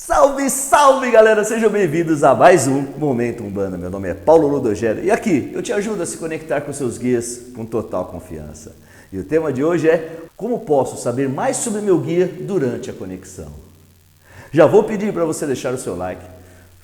Salve, salve galera, sejam bem-vindos a mais um Momento Umbanda. Meu nome é Paulo Ludogero e aqui eu te ajudo a se conectar com seus guias com total confiança. E o tema de hoje é como posso saber mais sobre meu guia durante a conexão. Já vou pedir para você deixar o seu like,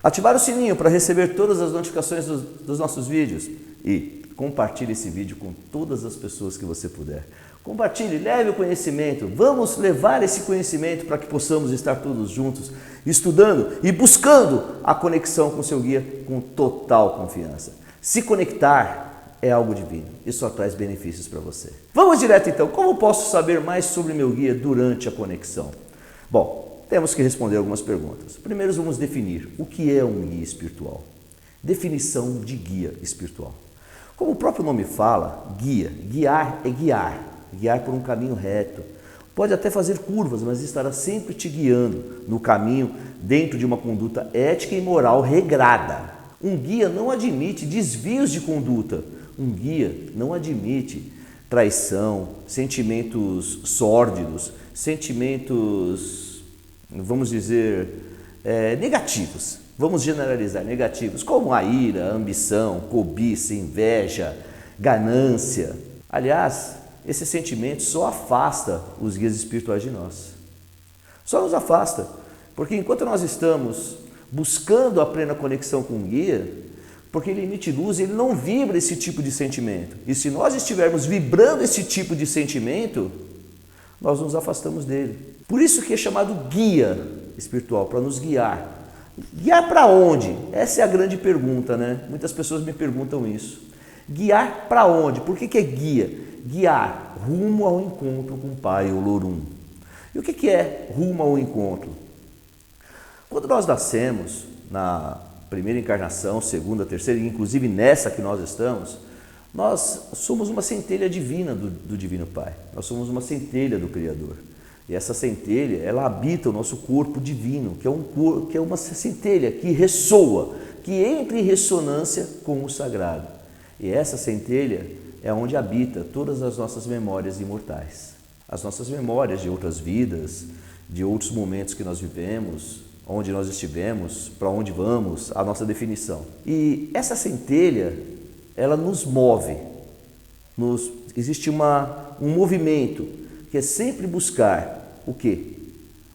ativar o sininho para receber todas as notificações dos nossos vídeos e compartilhe esse vídeo com todas as pessoas que você puder. Compartilhe, leve o conhecimento, vamos levar esse conhecimento para que possamos estar todos juntos, estudando e buscando a conexão com seu guia com total confiança. Se conectar é algo divino, isso só traz benefícios para você. Vamos direto então, como posso saber mais sobre meu guia durante a conexão? Bom, temos que responder algumas perguntas. Primeiro vamos definir o que é um guia espiritual. Definição de guia espiritual. Como o próprio nome fala, guia, guiar é guiar. Guiar por um caminho reto. Pode até fazer curvas, mas estará sempre te guiando no caminho dentro de uma conduta ética e moral regrada. Um guia não admite desvios de conduta. Um guia não admite traição, sentimentos sórdidos, sentimentos, vamos dizer, negativos. Vamos generalizar, negativos, como a ira, a ambição, cobiça, inveja, ganância. Aliás, esse sentimento só afasta os guias espirituais de nós. Só nos afasta. Porque enquanto nós estamos buscando a plena conexão com o guia, porque ele emite luz, ele não vibra esse tipo de sentimento. E se nós estivermos vibrando esse tipo de sentimento, nós nos afastamos dele. Por isso que é chamado guia espiritual, para nos guiar. Guiar para onde? Essa é a grande pergunta, né? Muitas pessoas me perguntam isso. Guiar para onde? Por que é guia? Guiar rumo ao encontro com o Pai Olorum. E o que é rumo ao encontro? Quando nós nascemos, na primeira encarnação, segunda, terceira, e inclusive nessa que nós estamos, nós somos uma centelha divina do Divino Pai. Nós somos uma centelha do Criador. E essa centelha, ela habita o nosso corpo divino, que é uma centelha que ressoa, que entra em ressonância com o sagrado. E essa centelha é onde habita todas as nossas memórias imortais. As nossas memórias de outras vidas, de outros momentos que nós vivemos, onde nós estivemos, para onde vamos, a nossa definição. E essa centelha, ela nos move. Existe um movimento que é sempre buscar o quê?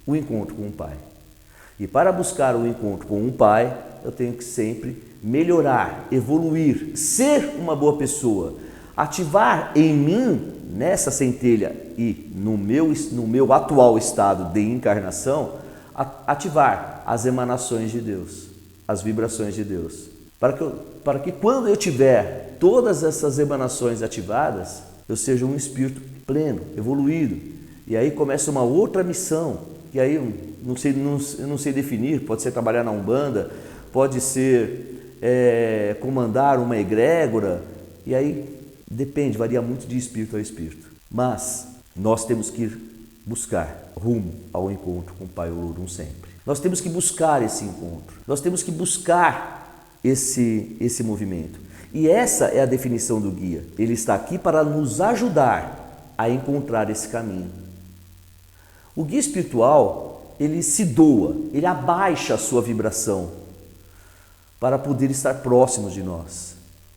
O encontro com o Pai. E para buscar o encontro com um Pai, eu tenho que sempre melhorar, evoluir, ser uma boa pessoa, ativar em mim, nessa centelha e no meu atual estado de encarnação, ativar as emanações de Deus, as vibrações de Deus. Para que quando eu tiver todas essas emanações ativadas, eu seja um espírito pleno, evoluído. E aí começa uma outra missão, que aí eu não sei definir, pode ser trabalhar na Umbanda, pode ser comandar uma egrégora, e aí depende, varia muito de espírito a espírito. Mas nós temos que buscar rumo ao encontro com o Pai Olorum sempre. Nós temos que buscar esse encontro. Nós temos que buscar esse movimento. E essa é a definição do guia. Ele está aqui para nos ajudar a encontrar esse caminho. O guia espiritual, ele se doa, ele abaixa a sua vibração para poder estar próximo de nós.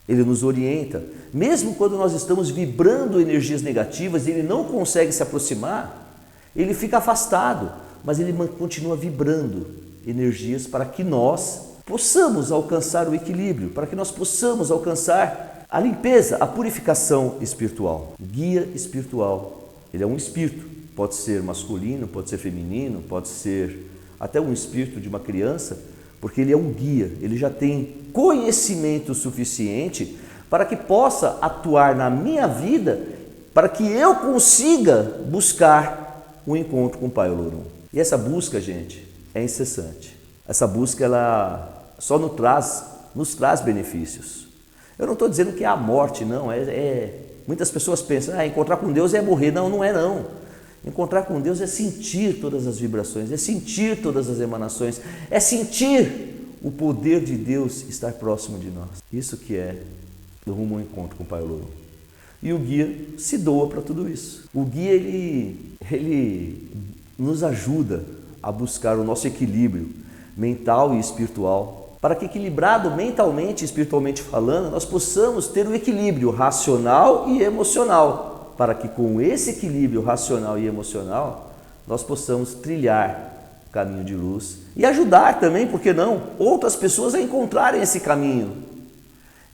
Ele nos orienta, mesmo quando nós estamos vibrando energias negativas, ele não consegue se aproximar, ele fica afastado, mas ele continua vibrando energias para que nós possamos alcançar o equilíbrio, para que nós possamos alcançar a limpeza, a purificação espiritual. O guia espiritual, ele é um espírito, pode ser masculino, pode ser feminino, pode ser até um espírito de uma criança, porque ele é um guia, ele já tem conhecimento suficiente para que possa atuar na minha vida, para que eu consiga buscar o encontro com o Pai Olorum. E essa busca, gente, é incessante. Essa busca, ela só nos traz benefícios. Eu não estou dizendo que é a morte, não. Muitas pessoas pensam, encontrar com Deus é morrer. Não, não é não. Encontrar com Deus é sentir todas as vibrações, é sentir todas as emanações, é sentir o poder de Deus estar próximo de nós. Isso que é o rumo ao encontro com o Pai Olorum. E o guia se doa para tudo isso. O guia, ele nos ajuda a buscar o nosso equilíbrio mental e espiritual, para que, equilibrado mentalmente e espiritualmente falando, nós possamos ter o equilíbrio racional e emocional, para que com esse equilíbrio racional e emocional nós possamos trilhar o caminho de luz e ajudar também, por que não, outras pessoas a encontrarem esse caminho.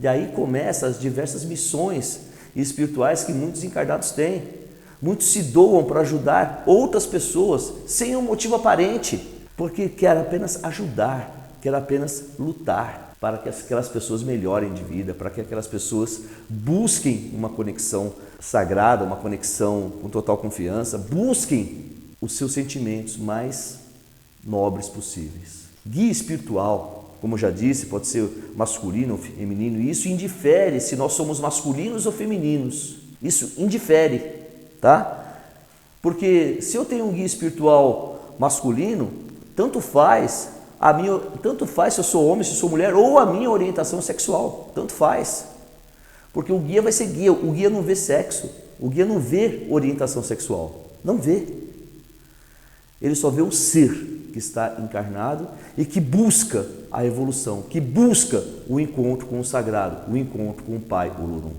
E aí começam as diversas missões espirituais que muitos encarnados têm. Muitos se doam para ajudar outras pessoas sem um motivo aparente, porque quer apenas ajudar, quer apenas lutar para que aquelas pessoas melhorem de vida, para que aquelas pessoas busquem uma conexão sagrada, uma conexão com total confiança, busquem os seus sentimentos mais nobres possíveis. Guia espiritual, como eu já disse, pode ser masculino ou feminino, e isso indifere se nós somos masculinos ou femininos. Isso indifere, tá? Porque se eu tenho um guia espiritual masculino, tanto faz se eu sou homem, se eu sou mulher, ou a minha orientação sexual, tanto faz. Porque o guia vai ser guia, o guia não vê sexo, o guia não vê orientação sexual, não vê. Ele só vê o ser que está encarnado e que busca a evolução, que busca o encontro com o sagrado, o encontro com o Pai, o Lorum.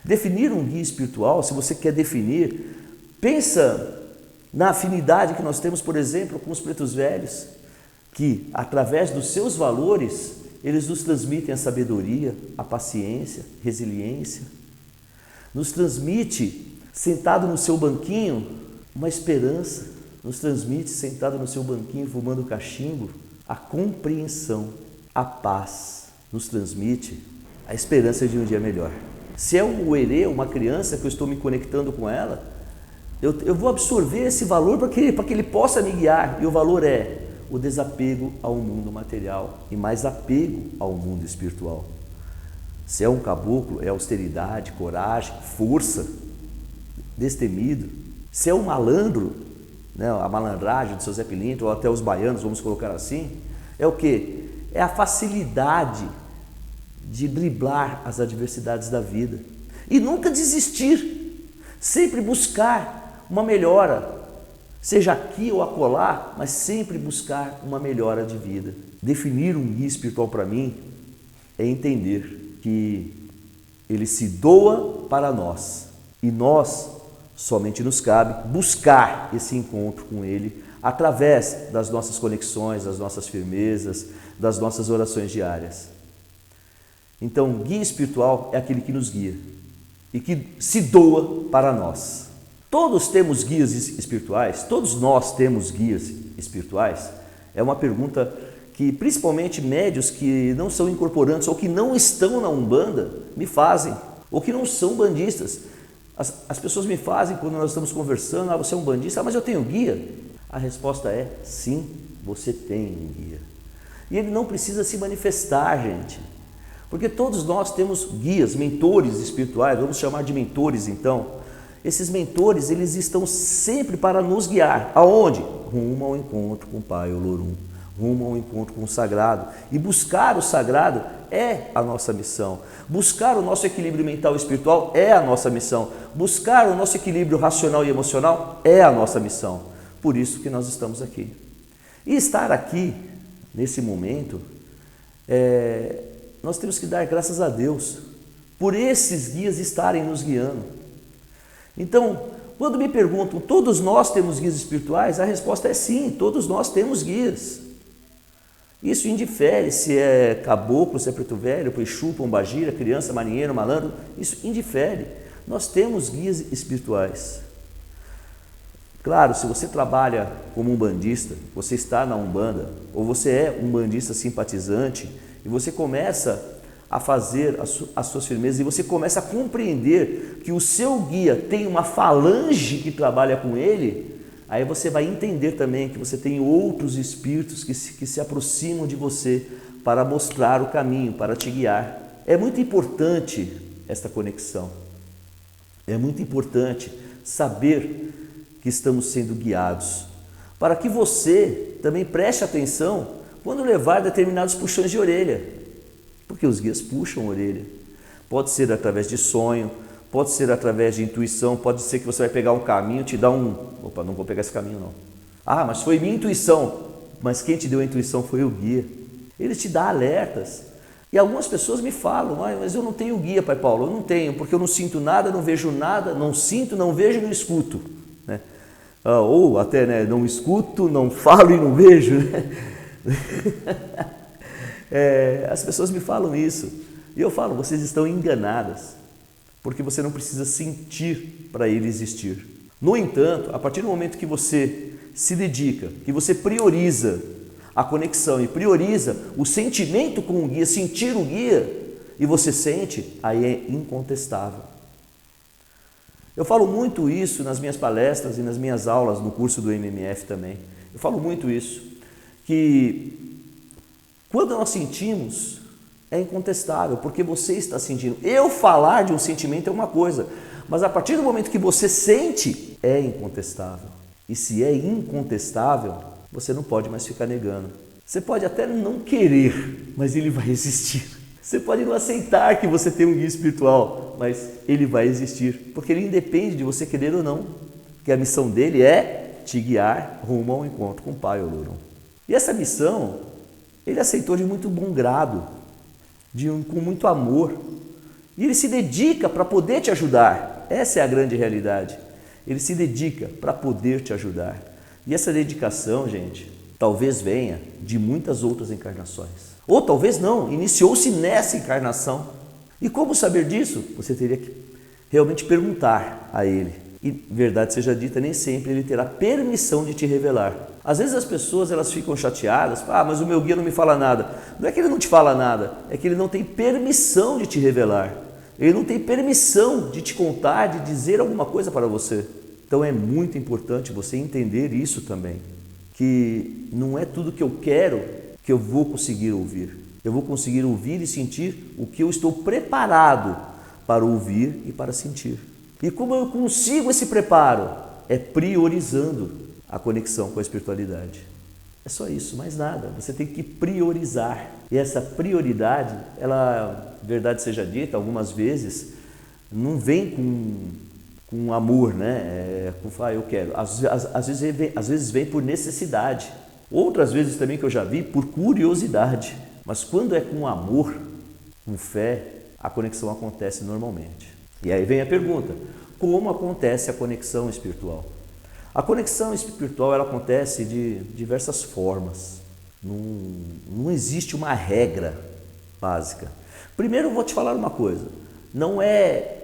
Definir um guia espiritual, se você quer definir, pensa na afinidade que nós temos, por exemplo, com os pretos velhos, que através dos seus valores, eles nos transmitem a sabedoria, a paciência, resiliência, nos transmite, sentado no seu banquinho, uma esperança, nos transmite, sentado no seu banquinho, fumando cachimbo, a compreensão, a paz, nos transmite a esperança de um dia melhor. Se é um uerê, uma criança que eu estou me conectando com ela, eu vou absorver esse valor para que ele possa me guiar, e o valor é o desapego ao mundo material e mais apego ao mundo espiritual. Se é um caboclo, é austeridade, coragem, força, destemido. Se é um malandro, né, a malandragem do seu Zé Pilintra, ou até os baianos, vamos colocar assim, é o quê? É a facilidade de driblar as adversidades da vida e nunca desistir, sempre buscar uma melhora, seja aqui ou acolá, mas sempre buscar uma melhora de vida. Definir um guia espiritual para mim é entender que ele se doa para nós e nós somente nos cabe buscar esse encontro com ele através das nossas conexões, das nossas firmezas, das nossas orações diárias. Então, guia espiritual é aquele que nos guia e que se doa para nós. Todos temos guias espirituais? Todos nós temos guias espirituais? É uma pergunta que principalmente médios que não são incorporantes ou que não estão na Umbanda me fazem, ou que não são bandistas. As pessoas me fazem quando nós estamos conversando, você é um bandista, mas eu tenho guia? A resposta é sim, você tem um guia. E ele não precisa se manifestar, gente. Porque todos nós temos guias, mentores espirituais, vamos chamar de mentores então. Esses mentores, eles estão sempre para nos guiar. Aonde? Rumo ao encontro com o Pai Olorum, rumo ao encontro com o sagrado. E buscar o sagrado é a nossa missão. Buscar o nosso equilíbrio mental e espiritual é a nossa missão. Buscar o nosso equilíbrio racional e emocional é a nossa missão. Por isso que nós estamos aqui. E estar aqui, nesse momento, nós temos que dar graças a Deus por esses guias estarem nos guiando. Então, quando me perguntam, todos nós temos guias espirituais? A resposta é sim, todos nós temos guias. Isso indifere se é caboclo, se é preto velho, exu, pombagira, criança, marinheiro, malandro, isso indifere. Nós temos guias espirituais. Claro, se você trabalha como umbandista, você está na Umbanda, ou você é um umbandista simpatizante, e você começa a fazer as suas firmezas, e você começa a compreender que o seu guia tem uma falange que trabalha com ele, aí você vai entender também que você tem outros espíritos que se aproximam de você para mostrar o caminho, para te guiar. É muito importante esta conexão. É muito importante saber que estamos sendo guiados, para que você também preste atenção quando levar determinados puxões de orelha. Porque os guias puxam a orelha. Pode ser através de sonho, pode ser através de intuição, pode ser que você vai pegar um caminho, te dá um... Opa, não vou pegar esse caminho não. Ah, mas foi minha intuição. Mas quem te deu a intuição foi o guia. Ele te dá alertas. E algumas pessoas me falam, mas eu não tenho guia, Pai Paulo. Eu não tenho, porque eu não sinto nada, não vejo nada, não sinto, não vejo e não escuto. Né? Ou até, né, não escuto, não falo e não vejo. Né? As pessoas me falam isso. E eu falo, vocês estão enganadas. Porque você não precisa sentir para ele existir. No entanto, a partir do momento que você se dedica, que você prioriza a conexão e prioriza o sentimento com o guia, sentir o guia, e você sente, aí é incontestável. Eu falo muito isso nas minhas palestras e nas minhas aulas no curso do MMF também. Eu falo muito isso, que quando nós sentimos, é incontestável, porque você está sentindo. Eu falar de um sentimento é uma coisa, mas a partir do momento que você sente, é incontestável. E se é incontestável, você não pode mais ficar negando. Você pode até não querer, mas ele vai existir. Você pode não aceitar que você tem um guia espiritual, mas ele vai existir, porque ele independe de você querer ou não. Porque a missão dele é te guiar rumo ao encontro com o Pai Olorum. E essa missão, ele aceitou de muito bom grado, com muito amor. E ele se dedica para poder te ajudar. Essa é a grande realidade. Ele se dedica para poder te ajudar. E essa dedicação, gente, talvez venha de muitas outras encarnações. Ou talvez não, iniciou-se nessa encarnação. E como saber disso? Você teria que realmente perguntar a ele. E, verdade seja dita, nem sempre ele terá permissão de te revelar. Às vezes as pessoas elas ficam chateadas, mas o meu guia não me fala nada. Não é que ele não te fala nada, é que ele não tem permissão de te revelar. Ele não tem permissão de te contar, de dizer alguma coisa para você. Então é muito importante você entender isso também, que não é tudo que eu quero que eu vou conseguir ouvir. Eu vou conseguir ouvir e sentir o que eu estou preparado para ouvir e para sentir. E como eu consigo esse preparo? É priorizando a conexão com a espiritualidade. É só isso, mais nada. Você tem que priorizar. E essa prioridade, ela, verdade seja dita, algumas vezes, não vem com amor, né? Eu quero. Às vezes vem por necessidade. Outras vezes também que eu já vi, por curiosidade. Mas quando é com amor, com fé, a conexão acontece normalmente. E aí vem a pergunta, como acontece a conexão espiritual? A conexão espiritual ela acontece de diversas formas. Não existe uma regra básica. Primeiro eu vou te falar uma coisa, não é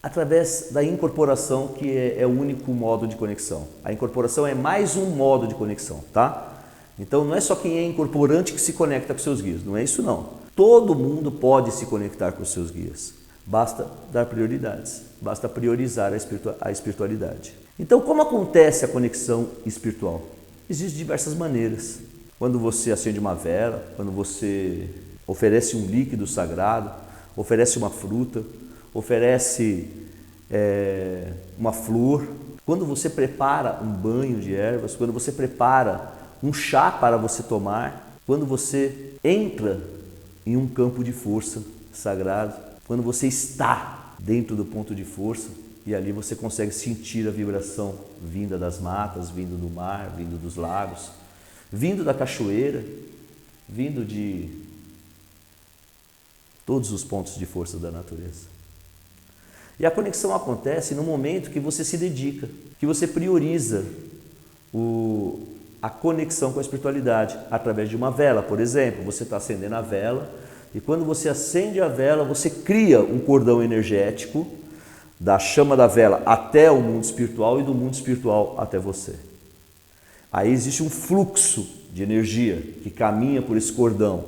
através da incorporação que é o único modo de conexão. A incorporação é mais um modo de conexão, tá? Então não é só quem é incorporante que se conecta com seus guias, não é isso não. Todo mundo pode se conectar com os seus guias. Basta dar prioridades, basta priorizar a espiritualidade. Então, como acontece a conexão espiritual? Existem diversas maneiras. Quando você acende uma vela, quando você oferece um líquido sagrado, oferece uma fruta, oferece uma flor, quando você prepara um banho de ervas, quando você prepara um chá para você tomar, quando você entra em um campo de força sagrado, quando você está dentro do ponto de força e ali você consegue sentir a vibração vinda das matas, vindo do mar, vindo dos lagos, vindo da cachoeira, vindo de todos os pontos de força da natureza. E a conexão acontece no momento que você se dedica, que você prioriza a conexão com a espiritualidade através de uma vela. Por exemplo, você está acendendo a vela e quando você acende a vela, você cria um cordão energético da chama da vela até o mundo espiritual e do mundo espiritual até você. Aí existe um fluxo de energia que caminha por esse cordão,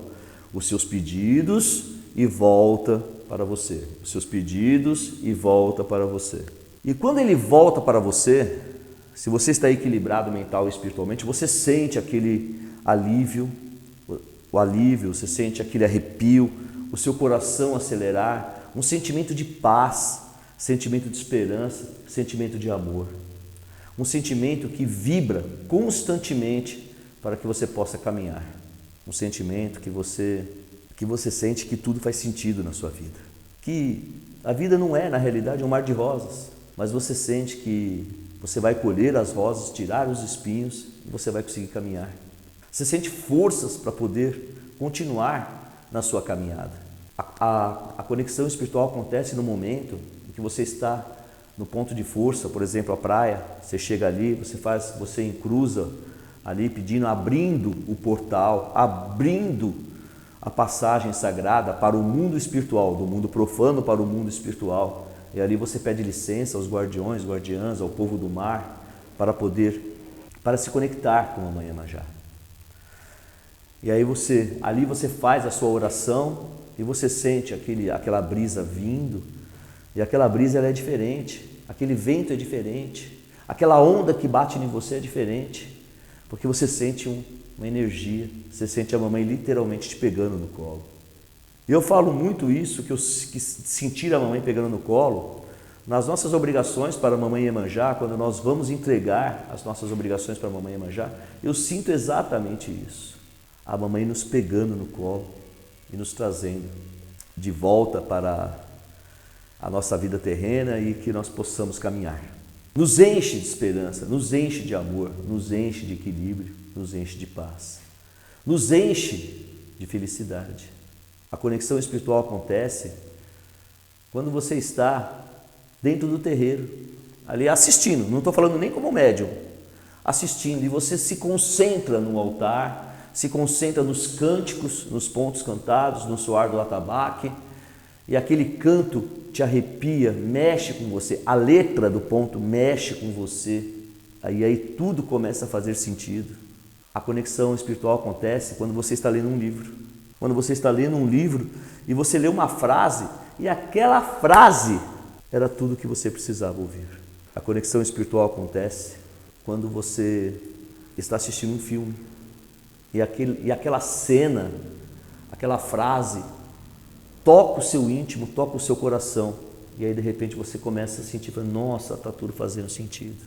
os seus pedidos e volta para você, os seus pedidos e volta para você. E quando ele volta para você, se você está equilibrado mental e espiritualmente, você sente aquele alívio, você sente aquele arrepio, o seu coração acelerar, um sentimento de paz, sentimento de esperança, sentimento de amor. Um sentimento que vibra constantemente para que você possa caminhar. Um sentimento que você sente que tudo faz sentido na sua vida. Que a vida não é, na realidade, um mar de rosas, mas você sente que você vai colher as rosas, tirar os espinhos você vai conseguir caminhar. Você sente forças para poder continuar na sua caminhada. A conexão espiritual acontece no momento em que você está no ponto de força, por exemplo, a praia. Você chega ali, você encruza ali pedindo, abrindo o portal, abrindo a passagem sagrada para o mundo espiritual, do mundo profano para o mundo espiritual. E ali você pede licença aos guardiões, guardiãs, ao povo do mar, para se conectar com a Mãe Iemanjá. E aí ali você faz a sua oração e você sente aquela brisa vindo, e aquela brisa ela é diferente, aquele vento é diferente, aquela onda que bate em você é diferente, porque você sente uma energia, você sente a mamãe literalmente te pegando no colo. E eu falo muito isso, que sentir a mamãe pegando no colo, nas nossas obrigações para a Mamãe Iemanjá, quando nós vamos entregar as nossas obrigações para a Mamãe Iemanjá, eu sinto exatamente isso. A mamãe nos pegando no colo e nos trazendo de volta para a nossa vida terrena e que nós possamos caminhar. Nos enche de esperança, nos enche de amor, nos enche de equilíbrio, nos enche de paz, nos enche de felicidade. A conexão espiritual acontece quando você está dentro do terreiro, ali assistindo, não estou falando nem como médium, assistindo, e você se concentra no altar, se concentra nos cânticos, nos pontos cantados, no soar do atabaque, e aquele canto te arrepia, mexe com você, a letra do ponto mexe com você, aí tudo começa a fazer sentido. A conexão espiritual acontece quando você está lendo um livro. Quando você está lendo um livro e você lê uma frase, e aquela frase era tudo que você precisava ouvir. A conexão espiritual acontece quando você está assistindo um filme. E aquela cena, aquela frase, toca o seu íntimo, toca o seu coração. E aí de repente você começa a sentir, nossa, está tudo fazendo sentido.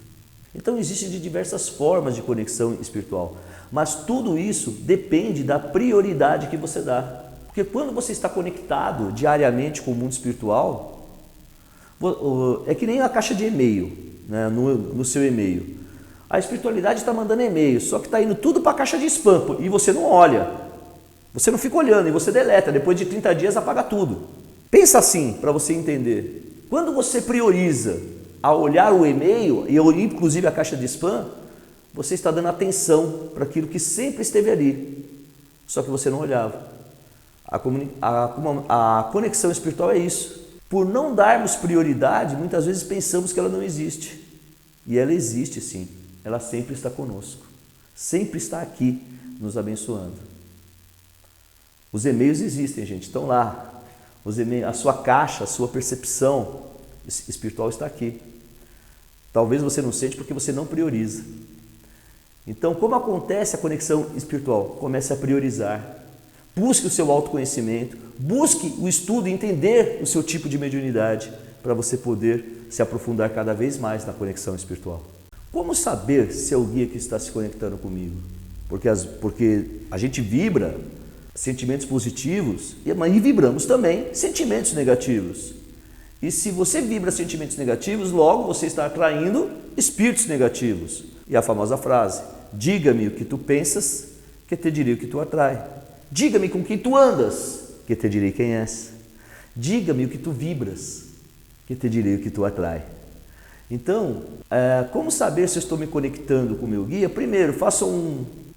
Então existe de diversas formas de conexão espiritual. Mas tudo isso depende da prioridade que você dá. Porque quando você está conectado diariamente com o mundo espiritual, é que nem a caixa de e-mail, né, no seu e-mail. A espiritualidade está mandando e-mail, só que está indo tudo para a caixa de spam e você não olha. Você não fica olhando e você deleta, depois de 30 dias apaga tudo. Pensa assim, para você entender. Quando você prioriza a olhar o e-mail, e inclusive a caixa de spam, você está dando atenção para aquilo que sempre esteve ali, só que você não olhava. A conexão espiritual é isso. Por não darmos prioridade, muitas vezes pensamos que ela não existe. E ela existe sim. Ela sempre está conosco, sempre está aqui nos abençoando. Os e-mails existem, gente, estão lá. Os e-mails, a sua caixa, a sua percepção espiritual está aqui. Talvez você não sente porque você não prioriza. Então, como acontece a conexão espiritual? Comece a priorizar. Busque o seu autoconhecimento, busque o estudo e entender o seu tipo de mediunidade para você poder se aprofundar cada vez mais na conexão espiritual. Como saber se é o guia que está se conectando comigo? Porque a gente vibra sentimentos positivos e vibramos também sentimentos negativos. E se você vibra sentimentos negativos, logo você está atraindo espíritos negativos. E a famosa frase, diga-me o que tu pensas, que te direi o que tu atrai. Diga-me com quem tu andas, que te direi quem és. Diga-me o que tu vibras, que te direi o que tu atrai. Então, como saber se eu estou me conectando com o meu guia? Primeiro, faça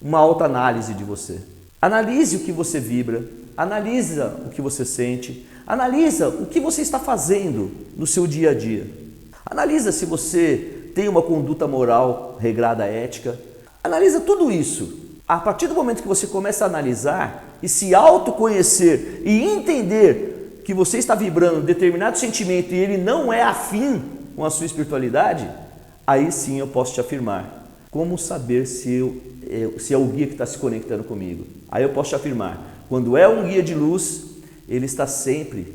uma autoanálise de você. Analise o que você vibra, analisa o que você sente, analisa o que você está fazendo no seu dia a dia. Analisa se você tem uma conduta moral, regrada, ética. Analisa tudo isso. A partir do momento que você começa a analisar e se autoconhecer e entender que você está vibrando determinado sentimento e ele não é afim com a sua espiritualidade, aí sim eu posso te afirmar. Como saber se é o guia que está se conectando comigo? Aí eu posso te afirmar, quando é um guia de luz, ele está sempre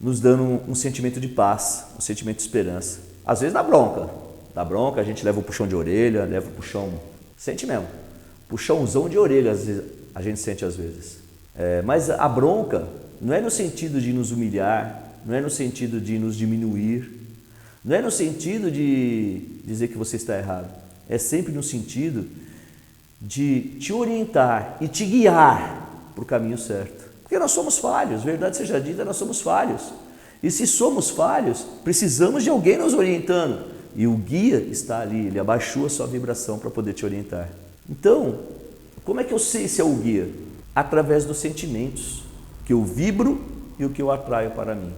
nos dando um sentimento de paz, um sentimento de esperança. Às vezes dá bronca, a gente leva um puxão de orelha, leva um puxão, sente mesmo, puxãozão de orelha a gente sente às vezes. Mas a bronca não é no sentido de nos humilhar, não é no sentido de nos diminuir, não é no sentido de dizer que você está errado, é sempre no sentido de te orientar e te guiar para o caminho certo. Porque nós somos falhos, verdade seja dita, nós somos falhos. E se somos falhos, precisamos de alguém nos orientando. E o guia está ali, ele abaixou a sua vibração para poder te orientar. Então, como é que eu sei se é o guia? Através dos sentimentos que eu vibro e o que eu atraio para mim.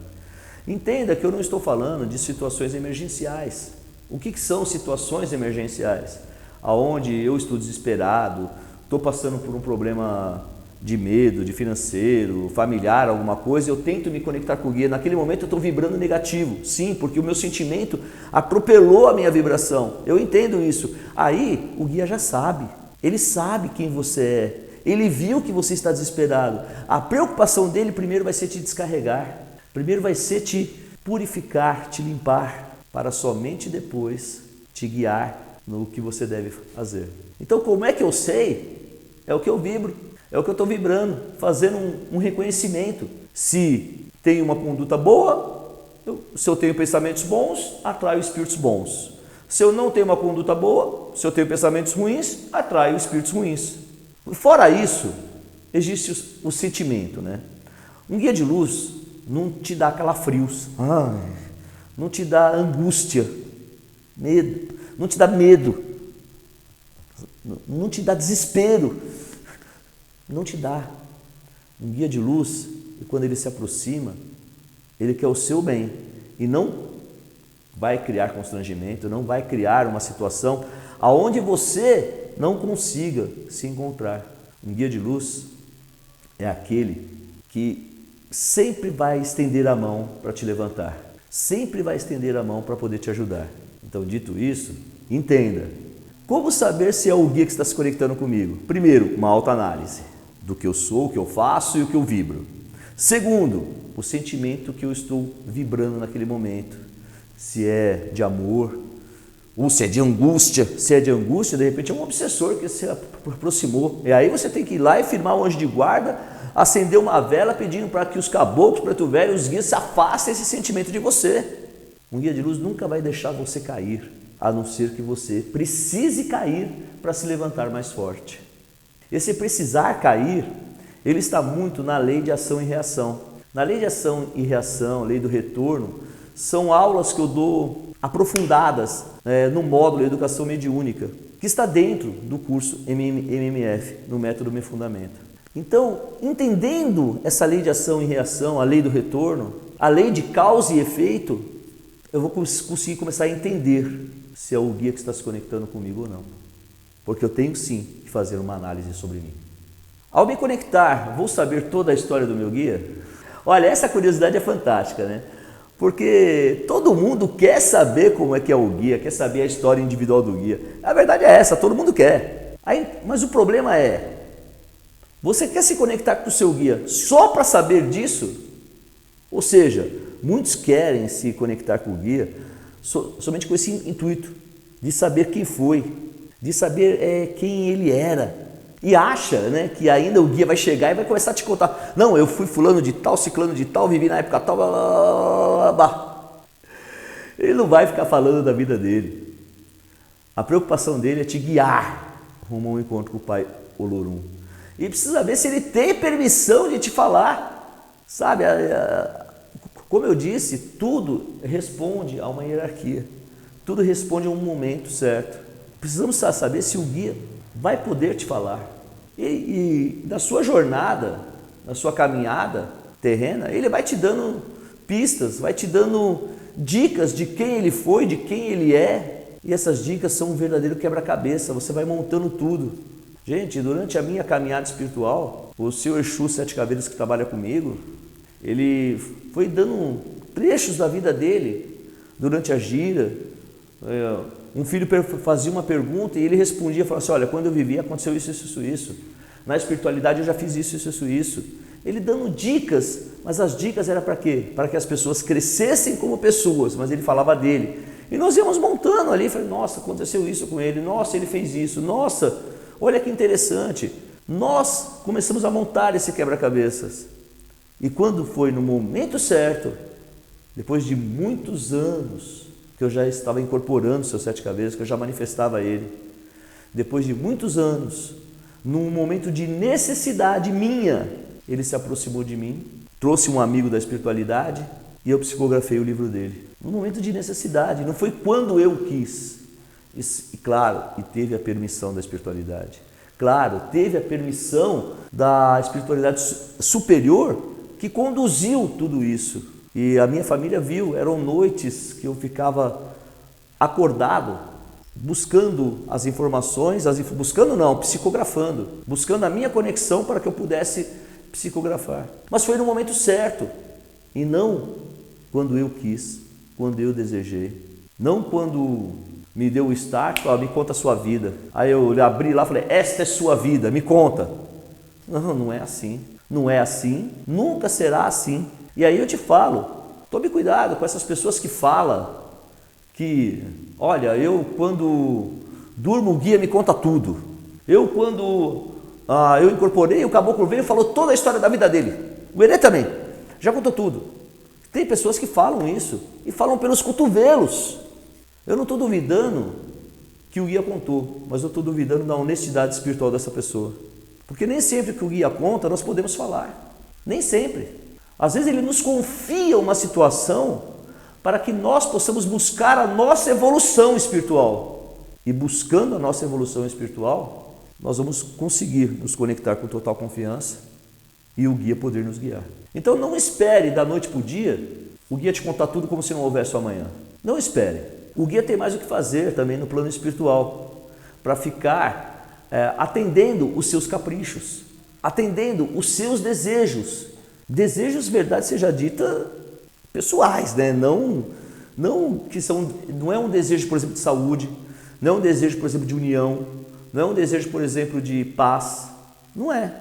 Entenda que eu não estou falando de situações emergenciais. O que são situações emergenciais? Aonde eu estou desesperado, estou passando por um problema de medo, de financeiro, familiar, alguma coisa, eu tento me conectar com o guia. Naquele momento eu estou vibrando negativo. Sim, porque o meu sentimento atropelou a minha vibração. Eu entendo isso. Aí o guia já sabe. Ele sabe quem você é. Ele viu que você está desesperado. A preocupação dele primeiro vai ser te descarregar. Primeiro vai ser te purificar, te limpar, para somente depois te guiar no que você deve fazer. Então, como é que eu sei? É o que eu vibro, é o que eu estou vibrando, fazendo um reconhecimento. Se tem uma conduta boa, se eu tenho pensamentos bons, atraio espíritos bons. Se eu não tenho uma conduta boa, se eu tenho pensamentos ruins, atraio espíritos ruins. Fora isso, existe o sentimento, né? Um guia de luz não te dá calafrios, não te dá angústia, medo, não te dá medo, não te dá desespero, não te dá. Um guia de luz, quando ele se aproxima, ele quer o seu bem e não vai criar constrangimento, não vai criar uma situação aonde você não consiga se encontrar. Um guia de luz é aquele que sempre vai estender a mão para te levantar, sempre vai estender a mão para poder te ajudar. Então, dito isso, entenda. Como saber se é o guia que está se conectando comigo? Primeiro, uma autoanálise do que eu sou, o que eu faço e o que eu vibro. Segundo, o sentimento que eu estou vibrando naquele momento. Se é de amor, ou se é de angústia. Se é de angústia, de repente é um obsessor que se aproximou. E aí você tem que ir lá e firmar um anjo de guarda, acender uma vela pedindo para que os caboclos, preto velho, os guias se afastem esse sentimento de você. Um guia de luz nunca vai deixar você cair, a não ser que você precise cair para se levantar mais forte. Esse precisar cair, ele está muito na lei de ação e reação. Na lei de ação e reação, lei do retorno, são aulas que eu dou aprofundadas no módulo Educação Mediúnica, que está dentro do curso MMF, no Método Me Fundamenta. Então, entendendo essa lei de ação e reação, a lei do retorno, a lei de causa e efeito, eu vou conseguir começar a entender se é o guia que está se conectando comigo ou não. Porque eu tenho sim que fazer uma análise sobre mim. Ao me conectar, vou saber toda a história do meu guia? Olha, essa curiosidade é fantástica, né? Porque todo mundo quer saber como é que é o guia, quer saber a história individual do guia. A verdade é essa, todo mundo quer. Mas o problema é, você quer se conectar com o seu guia só para saber disso? Ou seja, muitos querem se conectar com o guia somente com esse intuito de saber quem foi, de saber quem ele era. E acha, né, que ainda o guia vai chegar e vai começar a te contar. Não, eu fui fulano de tal, ciclano de tal, vivi na época tal, blá, blá, blá, blá. Ele não vai ficar falando da vida dele. A preocupação dele é te guiar rumo ao encontro com o Pai Olorum. E precisa ver se ele tem permissão de te falar. Sabe, como eu disse, tudo responde a uma hierarquia. Tudo responde a um momento certo. Precisamos saber se o guia vai poder te falar. E na sua jornada, na sua caminhada terrena, ele vai te dando pistas, vai te dando dicas de quem ele foi, de quem ele é. E essas dicas são um verdadeiro quebra-cabeça, você vai montando tudo. Gente, durante a minha caminhada espiritual, o seu Exu Sete Caveiras que trabalha comigo, ele foi dando trechos da vida dele durante a gira. Um filho fazia uma pergunta e ele respondia, falava assim, olha, quando eu vivi aconteceu isso, isso, isso, isso. Na espiritualidade eu já fiz isso, isso, isso, isso. Ele dando dicas, mas as dicas eram para quê? Para que as pessoas crescessem como pessoas, mas ele falava dele. E nós íamos montando ali, falei, nossa, aconteceu isso com ele, nossa, ele fez isso, nossa, olha que interessante. Nós começamos a montar esse quebra-cabeças. E quando foi no momento certo, depois de muitos anos, que eu já estava incorporando os seus sete cabeças, que eu já manifestava ele. depois de muitos anos, num momento de necessidade minha, ele se aproximou de mim, trouxe um amigo da espiritualidade e eu psicografei o livro dele. Num momento de necessidade, não foi quando eu quis. E claro, e teve a permissão da espiritualidade. Claro, teve a permissão da espiritualidade superior que conduziu tudo isso. E a minha família viu, eram noites que eu ficava acordado, buscando as informações, psicografando, buscando a minha conexão para que eu pudesse psicografar. Mas foi no momento certo, e não quando eu quis, quando eu desejei. Não quando me deu o start, me conta a sua vida. Aí eu abri lá e falei, esta é sua vida, me conta. Não, não é assim. Não é assim, nunca será assim. E aí eu te falo, tome cuidado com essas pessoas que falam que, olha, eu quando durmo o guia me conta tudo. Eu quando eu incorporei, o caboclo veio e falou toda a história da vida dele. O Herê também, já contou tudo. Tem pessoas que falam isso e falam pelos cotovelos. Eu não estou duvidando que o guia contou, mas eu estou duvidando da honestidade espiritual dessa pessoa. Porque nem sempre que o guia conta nós podemos falar. Nem sempre. Às vezes ele nos confia uma situação para que nós possamos buscar a nossa evolução espiritual. E buscando a nossa evolução espiritual, nós vamos conseguir nos conectar com total confiança e o guia poder nos guiar. Então não espere da noite para o dia o guia te contar tudo como se não houvesse amanhã. Não espere. O guia tem mais o que fazer também no plano espiritual para ficar atendendo os seus caprichos, atendendo os seus desejos. Desejos, verdade seja dita, pessoais, né? Não é um desejo, por exemplo, de saúde, não é um desejo, por exemplo, de união, não é um desejo, por exemplo, de paz. Não é.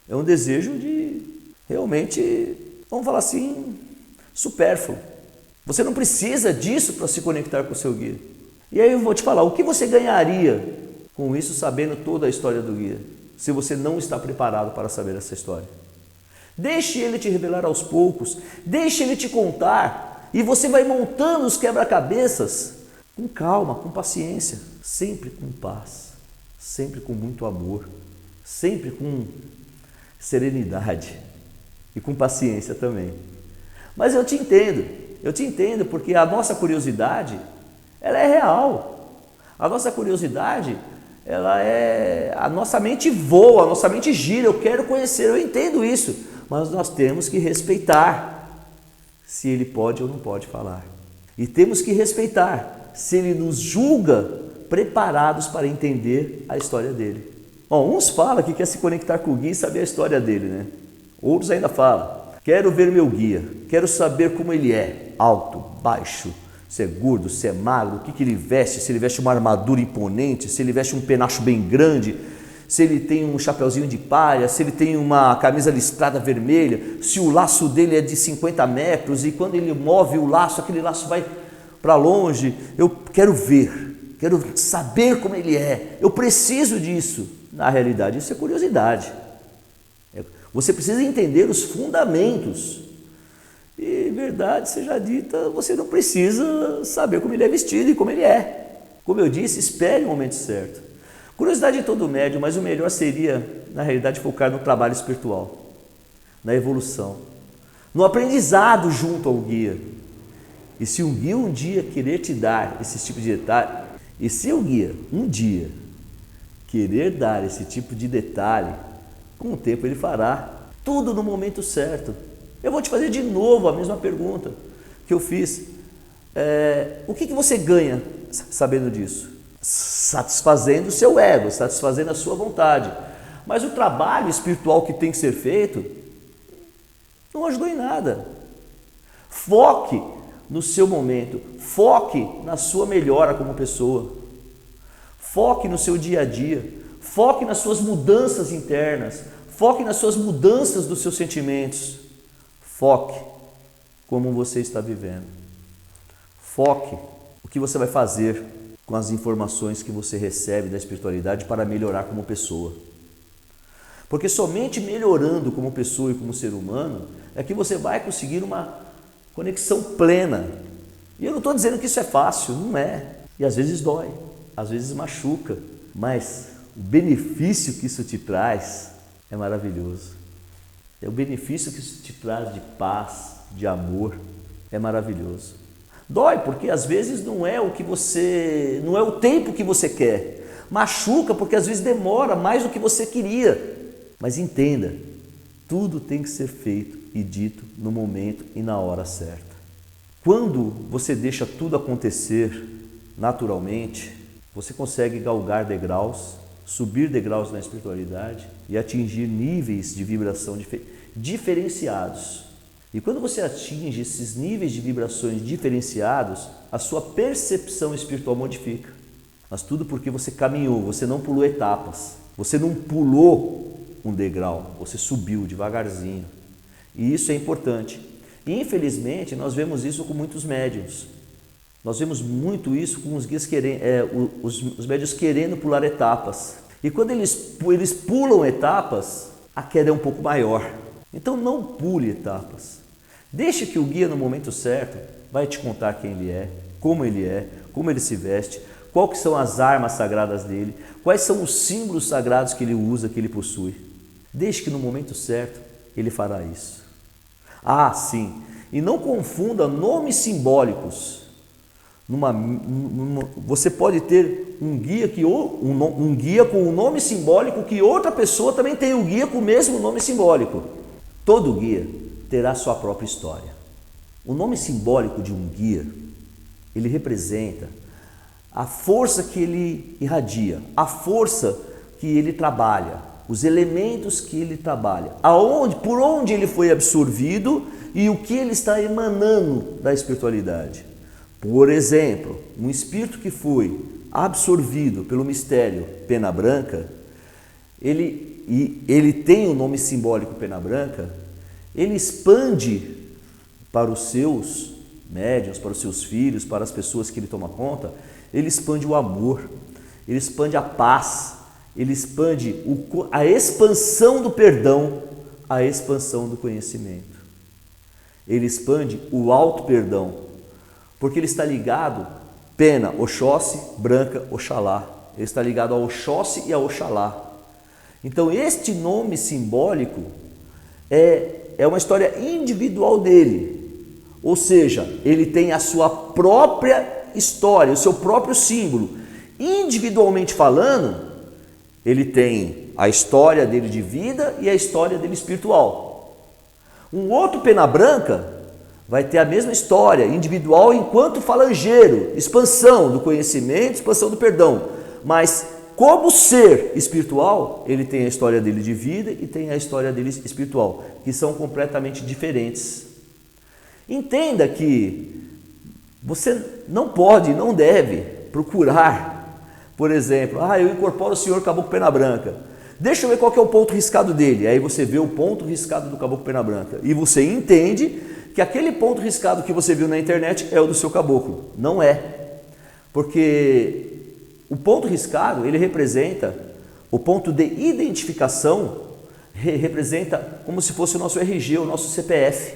É um desejo de realmente, vamos falar assim, supérfluo. Você não precisa disso para se conectar com o seu guia. E aí eu vou te falar, o que você ganharia com isso, sabendo toda a história do guia, se você não está preparado para saber essa história? Deixe ele te revelar aos poucos, deixe ele te contar, e você vai montando os quebra-cabeças com calma, com paciência, sempre com paz, sempre com muito amor, sempre com serenidade e com paciência também. Mas eu te entendo porque a nossa curiosidade, ela é real. A nossa curiosidade, a nossa mente voa, a nossa mente gira, eu quero conhecer, eu entendo isso, mas nós temos que respeitar se ele pode ou não pode falar. E temos que respeitar se ele nos julga preparados para entender a história dele. Bom, uns falam que quer se conectar com o guia e saber a história dele, né? Outros ainda falam, quero ver meu guia, quero saber como ele é, alto, baixo, se é gordo, se é magro, o que ele veste, se ele veste uma armadura imponente, se ele veste um penacho bem grande, se ele tem um chapeuzinho de palha, se ele tem uma camisa listrada vermelha, se o laço dele é de 50 metros e quando ele move o laço, aquele laço vai para longe. Eu quero ver, quero saber como ele é, eu preciso disso. Na realidade, isso é curiosidade. Você precisa entender os fundamentos. E verdade seja dita, você não precisa saber como ele é vestido e como ele é. Como eu disse, espere o momento certo. Curiosidade de todo médium, mas o melhor seria, na realidade, focar no trabalho espiritual, na evolução, no aprendizado junto ao guia. E se um guia um dia querer te dar esse tipo de detalhe, e se o guia um dia querer dar esse tipo de detalhe, com o tempo ele fará, tudo no momento certo. Eu vou te fazer de novo a mesma pergunta que eu fiz. O que você ganha sabendo disso? Satisfazendo o seu ego, satisfazendo a sua vontade. Mas o trabalho espiritual que tem que ser feito não ajudou em nada. Foque no seu momento, foque na sua melhora como pessoa, foque no seu dia a dia, foque nas suas mudanças internas, foque nas suas mudanças dos seus sentimentos, foque como você está vivendo, foque o que você vai fazer com as informações que você recebe da espiritualidade para melhorar como pessoa. Porque somente melhorando como pessoa e como ser humano é que você vai conseguir uma conexão plena. E eu não estou dizendo que isso é fácil, não é. E às vezes dói, às vezes machuca, mas o benefício que isso te traz é maravilhoso. O benefício que isso te traz de paz, de amor, é maravilhoso. Dói, porque às vezes não é o tempo que você quer. Machuca, porque às vezes demora mais do que você queria. Mas entenda, tudo tem que ser feito e dito no momento e na hora certa. Quando você deixa tudo acontecer naturalmente, você consegue galgar degraus, subir degraus na espiritualidade e atingir níveis de vibração diferenciados. E quando você atinge esses níveis de vibrações diferenciados, a sua percepção espiritual modifica. Mas tudo porque você caminhou, você não pulou etapas, você não pulou um degrau, você subiu devagarzinho. E isso é importante. E infelizmente nós vemos isso com muitos médiuns. Nós vemos muito isso com os guias os médiuns querendo pular etapas. E quando eles pulam etapas, a queda é um pouco maior. Então não pule etapas. Deixe que o guia no momento certo vai te contar quem ele é, como ele se veste, quais que são as armas sagradas dele, quais são os símbolos sagrados que ele usa, que ele possui. Deixe que no momento certo ele fará isso. Ah, sim, e não confunda nomes simbólicos. Você pode ter um guia com um nome simbólico que outra pessoa também tem um guia com o mesmo nome simbólico. Todo guia terá sua própria história. O nome simbólico de um guia, ele representa a força que ele irradia, a força que ele trabalha, os elementos que ele trabalha, por onde ele foi absorvido e o que ele está emanando da espiritualidade. Por exemplo, um espírito que foi absorvido pelo mistério Pena Branca, ele tem o nome simbólico Pena Branca, ele expande para os seus médiuns, para os seus filhos, para as pessoas que ele toma conta, ele expande o amor, ele expande a paz, ele expande a expansão do perdão, a expansão do conhecimento. Ele expande o auto-perdão, porque ele está ligado, Pena, Oxóssi, Branca, Oxalá. Ele está ligado a Oxóssi e a Oxalá. Então este nome simbólico é uma história individual dele. Ou seja, ele tem a sua própria história, o seu próprio símbolo. Individualmente falando, ele tem a história dele de vida e a história dele espiritual. Um outro Pena Branca vai ter a mesma história individual enquanto falangeiro, expansão do conhecimento, expansão do perdão. Mas como ser espiritual, ele tem a história dele de vida e tem a história dele espiritual, que são completamente diferentes. Entenda que você não pode, não deve procurar, por exemplo, eu incorporo o senhor Caboclo Pena Branca. Deixa eu ver qual que é o ponto riscado dele. Aí você vê o ponto riscado do Caboclo Pena Branca e você entende que aquele ponto riscado que você viu na internet é o do seu caboclo. Não é. Porque o ponto riscado, ele representa o ponto de identificação, representa como se fosse o nosso RG, o nosso CPF.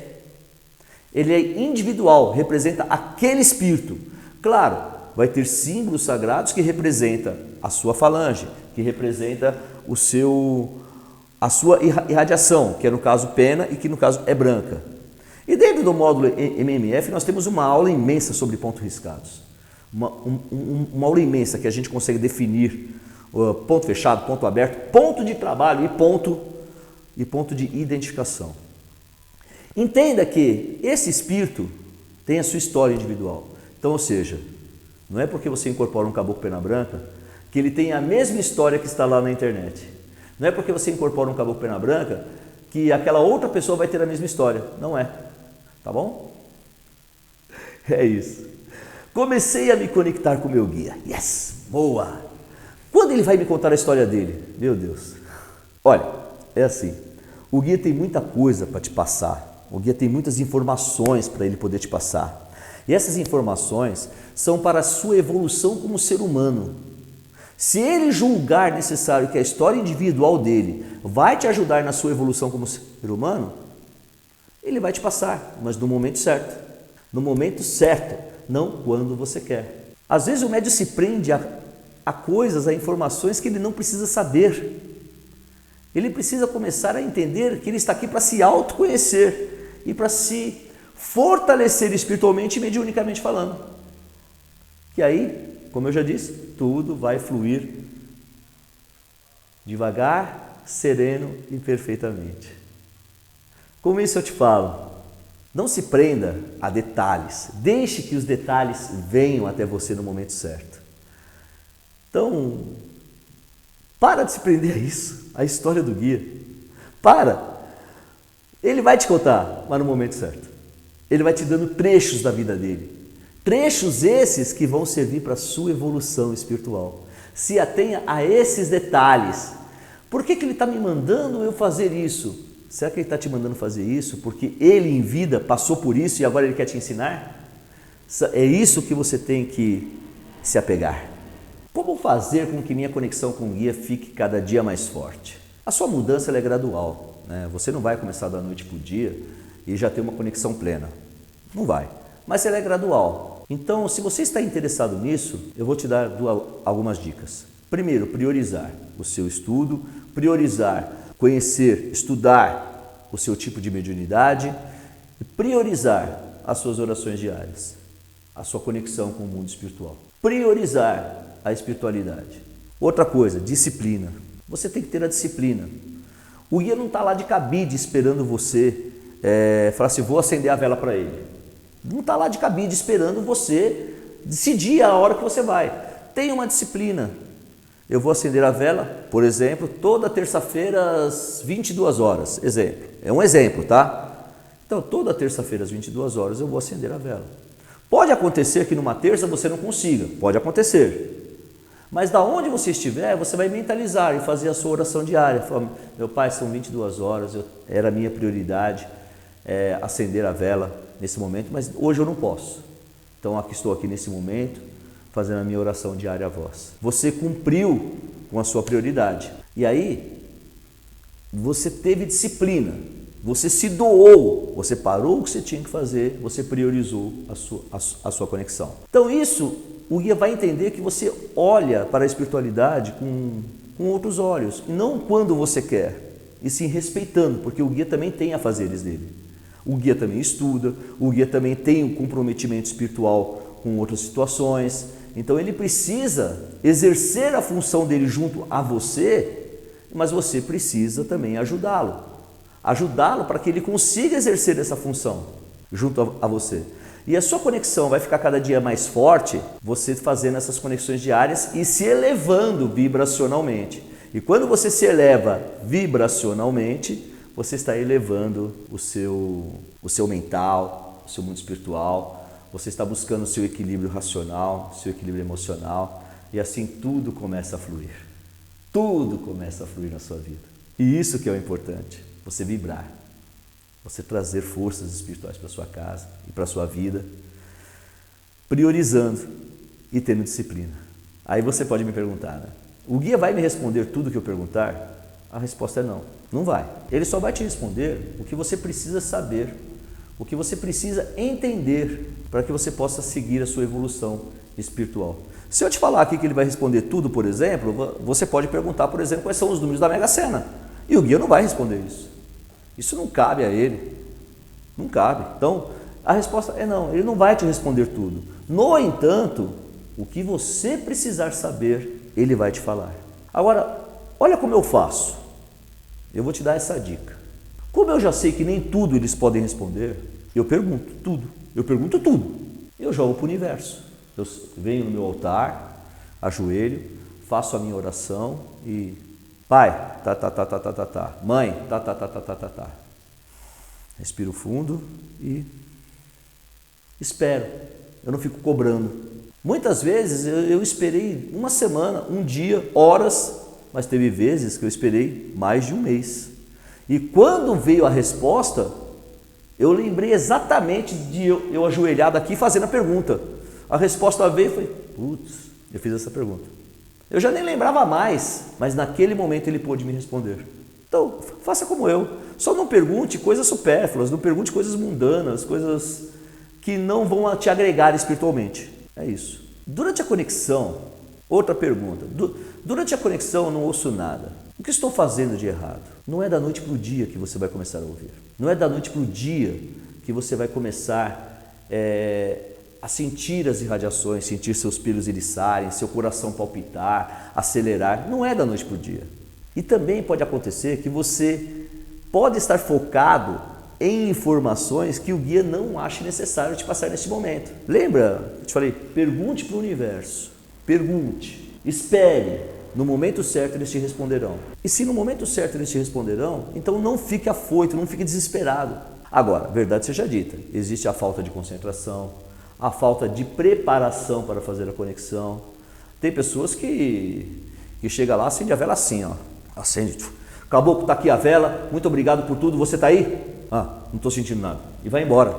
Ele é individual, representa aquele espírito. Claro, vai ter símbolos sagrados que representam a sua falange, que representa a sua irradiação, que é no caso Pena e que no caso é Branca. E dentro do módulo MMF nós temos uma aula imensa sobre pontos riscados. Uma aula imensa que a gente consegue definir ponto fechado, ponto aberto, ponto de trabalho e ponto de identificação. Entenda que esse espírito tem a sua história individual. Então, ou seja, não é porque você incorpora um Caboclo Pena Branca que ele tem a mesma história que está lá na internet. Não é porque você incorpora um Caboclo Pena Branca que aquela outra pessoa vai ter a mesma história. Não é. Tá bom? É isso. Comecei a me conectar com o meu guia. Yes! Boa! Quando ele vai me contar a história dele? Meu Deus! Olha, é assim. O guia tem muita coisa para te passar. O guia tem muitas informações para ele poder te passar. E essas informações são para a sua evolução como ser humano. Se ele julgar necessário que a história individual dele vai te ajudar na sua evolução como ser humano, ele vai te passar, mas no momento certo. No momento certo, não quando você quer. Às vezes o médium se prende a coisas, a informações que ele não precisa saber. Ele precisa começar a entender que ele está aqui para se autoconhecer e para se fortalecer espiritualmente e mediunicamente falando. E aí, como eu já disse, tudo vai fluir devagar, sereno e perfeitamente. Com isso eu te falo, não se prenda a detalhes, deixe que os detalhes venham até você no momento certo. Então, para de se prender a isso, a história do guia. Para! Ele vai te contar, mas no momento certo. Ele vai te dando trechos da vida dele. Trechos esses que vão servir para a sua evolução espiritual. Se atenha a esses detalhes. Por que ele está me mandando eu fazer isso? Será que ele está te mandando fazer isso porque ele em vida passou por isso e agora ele quer te ensinar? É isso que você tem que se apegar. Como fazer com que minha conexão com o guia fique cada dia mais forte? A sua mudança ela é gradual, né? Você não vai começar da noite para o dia e já ter uma conexão plena. Não vai. Mas ela é gradual. Então, se você está interessado nisso, eu vou te dar algumas dicas. Primeiro, priorizar o seu estudo, priorizar, conhecer, estudar o seu tipo de mediunidade e priorizar as suas orações diárias, a sua conexão com o mundo espiritual. Priorizar a espiritualidade. Outra coisa, disciplina. Você tem que ter a disciplina. O guia não está lá de cabide esperando você falar assim, vou acender a vela para ele. Não está lá de cabide esperando você decidir a hora que você vai. Tenha uma disciplina. Eu vou acender a vela, por exemplo, toda terça-feira às 22 horas. Exemplo. É um exemplo, tá? Então, toda terça-feira às 22 horas eu vou acender a vela. Pode acontecer que numa terça você não consiga. Pode acontecer. Mas da onde você estiver, você vai mentalizar e fazer a sua oração diária. Fala, meu pai, são 22 horas, era a minha prioridade acender a vela nesse momento, mas hoje eu não posso. Então aqui estou aqui nesse momento, fazendo a minha oração diária a vós. Você cumpriu com a sua prioridade. E aí, você teve disciplina, você se doou, você parou o que você tinha que fazer, você priorizou a sua conexão. Então isso, o guia vai entender que você olha para a espiritualidade com outros olhos, e não quando você quer, e sim respeitando, porque o guia também tem afazeres dele. O guia também estuda, o guia também tem um comprometimento espiritual com outras situações. Então ele precisa exercer a função dele junto a você, mas você precisa também ajudá-lo. Ajudá-lo para que ele consiga exercer essa função junto a você. E a sua conexão vai ficar cada dia mais forte, você fazendo essas conexões diárias e se elevando vibracionalmente. E quando você se eleva vibracionalmente, você está elevando o seu mental, o seu mundo espiritual, você está buscando o seu equilíbrio racional, o seu equilíbrio emocional, e assim tudo começa a fluir. Tudo começa a fluir na sua vida. E isso que é o importante, você vibrar, você trazer forças espirituais para a sua casa e para a sua vida, priorizando e tendo disciplina. Aí você pode me perguntar, né? O guia vai me responder tudo que eu perguntar? A resposta é não, não vai. Ele só vai te responder o que você precisa saber, o que você precisa entender para que você possa seguir a sua evolução espiritual. Se eu te falar aqui que ele vai responder tudo, por exemplo, você pode perguntar, por exemplo, quais são os números da Mega Sena. E o guia não vai responder isso. Isso não cabe a ele. Não cabe. Então, a resposta é não, ele não vai te responder tudo. No entanto, o que você precisar saber, ele vai te falar. Agora, olha como eu faço. Eu vou te dar essa dica. Como eu já sei que nem tudo eles podem responder, eu pergunto tudo. Eu pergunto tudo. Eu jogo para o universo. Eu venho no meu altar, ajoelho, faço a minha oração e... Pai, tá. Mãe, tá. Respiro fundo e espero. Eu não fico cobrando. Muitas vezes eu esperei uma semana, um dia, horas, mas teve vezes que eu esperei mais de um mês. E quando veio a resposta, eu lembrei exatamente de eu ajoelhado aqui fazendo a pergunta. A resposta veio e falei, putz, eu fiz essa pergunta. Eu já nem lembrava mais, mas naquele momento ele pôde me responder. Então, faça como eu. Só não pergunte coisas supérfluas, não pergunte coisas mundanas, coisas que não vão te agregar espiritualmente. É isso. Durante a conexão, Outra pergunta. Durante a conexão eu não ouço nada. O que estou fazendo de errado? Não é da noite para o dia que você vai começar a ouvir. Não é da noite para o dia que você vai começar a sentir as irradiações, sentir seus pelos eriçarem, seu coração palpitar, acelerar. Não é da noite para o dia. E também pode acontecer que você pode estar focado em informações que o guia não ache necessário te passar neste momento. Lembra? Eu te falei, pergunte para o universo. Pergunte. Espere. No momento certo eles te responderão. E se no momento certo eles te responderão, então não fique afoito, não fique desesperado. Agora, verdade seja dita, existe a falta de concentração, a falta de preparação para fazer a conexão. Tem pessoas que chega lá, acende a vela assim, ó. Acende. Caboclo, tá aqui a vela, muito obrigado por tudo, você tá aí? Ah, não estou sentindo nada. E vai embora.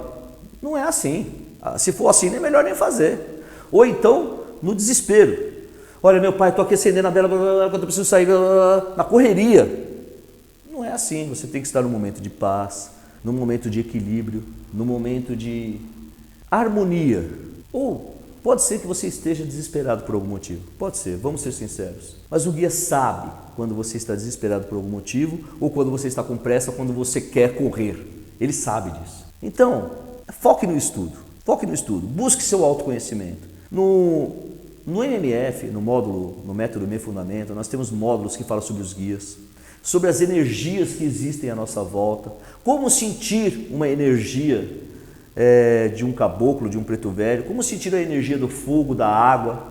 Não é assim. Se for assim, é melhor nem fazer. Ou então, no desespero. Olha, meu pai, estou aqui acendendo a vela, quando eu preciso sair, na correria. Não é assim, você tem que estar num momento de paz, num momento de equilíbrio, num momento de harmonia. Ou pode ser que você esteja desesperado por algum motivo, pode ser, vamos ser sinceros. Mas o guia sabe quando você está desesperado por algum motivo, ou quando você está com pressa, ou quando você quer correr. Ele sabe disso. Então, foque no estudo, busque seu autoconhecimento. No MMF, no método Me Fundamento, nós temos módulos que falam sobre os guias, sobre as energias que existem à nossa volta, como sentir uma energia de um caboclo, de um preto velho, como sentir a energia do fogo, da água.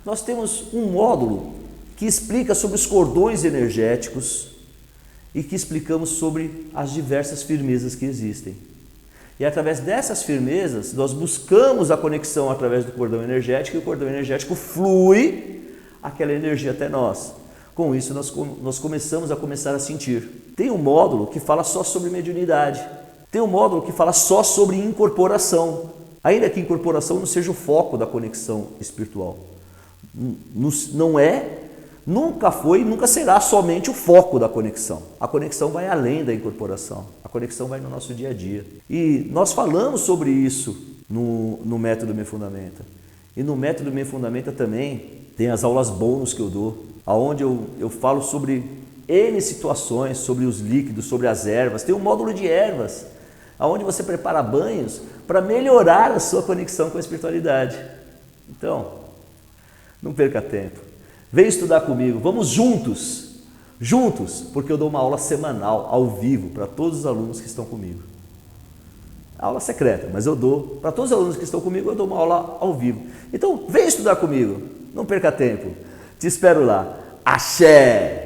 Nós temos um módulo que explica sobre os cordões energéticos e que explicamos sobre as diversas firmezas que existem. E através dessas firmezas, nós buscamos a conexão através do cordão energético e o cordão energético flui aquela energia até nós. Com isso, nós começamos a sentir. Tem um módulo que fala só sobre mediunidade. Tem um módulo que fala só sobre incorporação. Ainda que incorporação não seja o foco da conexão espiritual. Não é, nunca foi e nunca será somente o foco da conexão. A conexão vai além da incorporação. A conexão vai no nosso dia a dia. E nós falamos sobre isso no Método Me Fundamenta. E no Método Me Fundamenta também tem as aulas bônus que eu dou, onde eu falo sobre N situações, sobre os líquidos, sobre as ervas. Tem um módulo de ervas, onde você prepara banhos para melhorar a sua conexão com a espiritualidade. Então, não perca tempo. Vem estudar comigo, vamos juntos, porque eu dou uma aula semanal, ao vivo, para todos os alunos que estão comigo. Aula secreta, mas eu dou, para todos os alunos que estão comigo, eu dou uma aula ao vivo. Então, vem estudar comigo, não perca tempo, te espero lá. Axé!